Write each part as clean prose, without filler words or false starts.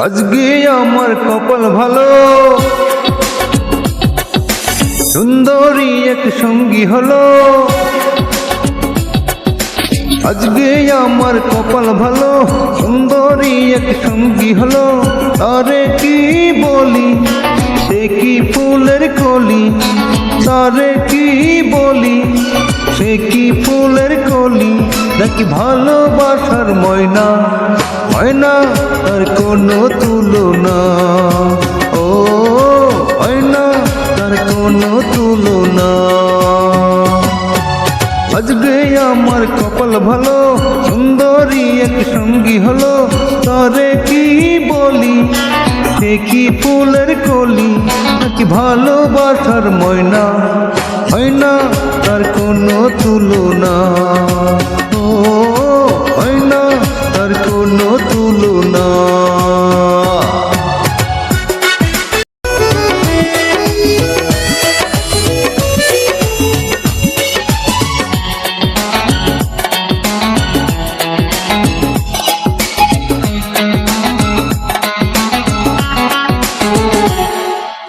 আজকে আমার কপাল ভালো, সুন্দরী এক সঙ্গী হলো। আজকে আমার কপাল ভালো, সুন্দরী এক সঙ্গী হলো। তারে কি বলি, সে কি ফুলের কলি। তারে কি বলি, সে কি ফুলের কলি। নাকি ভালোবাসার ময়না, ময়না তার কোনো তুলনা। ও ময়না তার কোনো তুলনা। আজকে আমার কপাল ভালো, সুন্দরী এক সঙ্গী হলো। তারে কি বলি, সে কি ফুলের কলি। নাকি ভালোবাসার ময়না, ময়না তার কোনো তুলনা। ও ময়না তার কোনো তুলনা।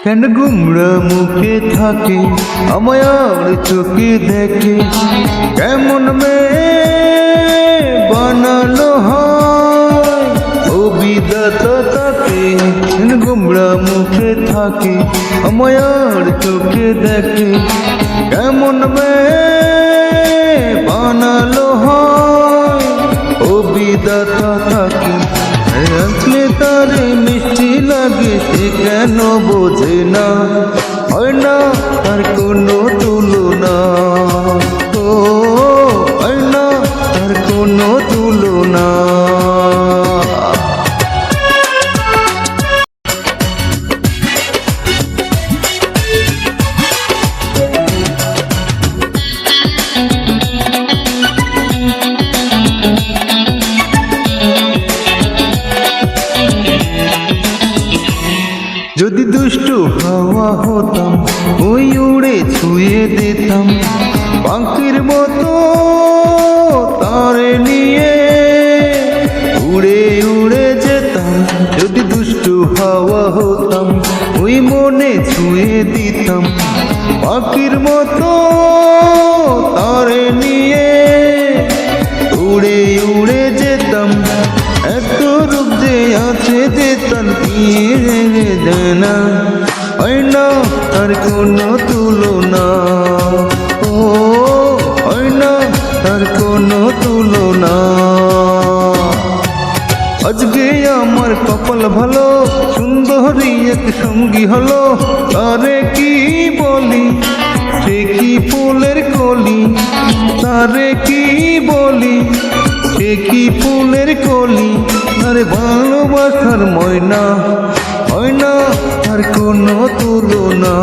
কেন গুমরা মুখে থাকে, আমার চোখে দেখে। কেমন মেয়ে বানালো হয় ও বিধাতা তাকে। কেন গুমরা মুখে থাকে, আমার চোখে দেখে। কেমন মেয়ে বানালো হয় ও বিধাতা তাকে। আসলে তারে মিষ্টি লাগে, সে কেন বোঝে না। হয় না তার কোনো তুলনা। ও হয় না তার কোনো তুলনা। যদি দুষ্টু হাওয়া হতাম, ওই উড়ে ছুঁয়ে দিতাম। পাখির মতো তারে নিয়ে উড়ে উড়ে যেতাম। যদি দুষ্টু হাওয়া হতাম, ওই মনে ছুঁয়ে দিতাম। পাখির মতো তারে নিয়ে উড়ে উড়ে যেতাম। এত রূপ যে আছে যে তার দিয়ে দেনা। হয় না তার কোনো তুলনা। ও হয় না তার কোনো তুলনা। আজকে আমার কপাল ভালো, সুন্দরী এক সঙ্গী হলো। তারে কি বলি, সে কি ফুলের কলি। তারে কি বলি, সে কি ফুলের কলি। আরে ভালোবাসার ময়না, ময়না তার কোনো তুলনা।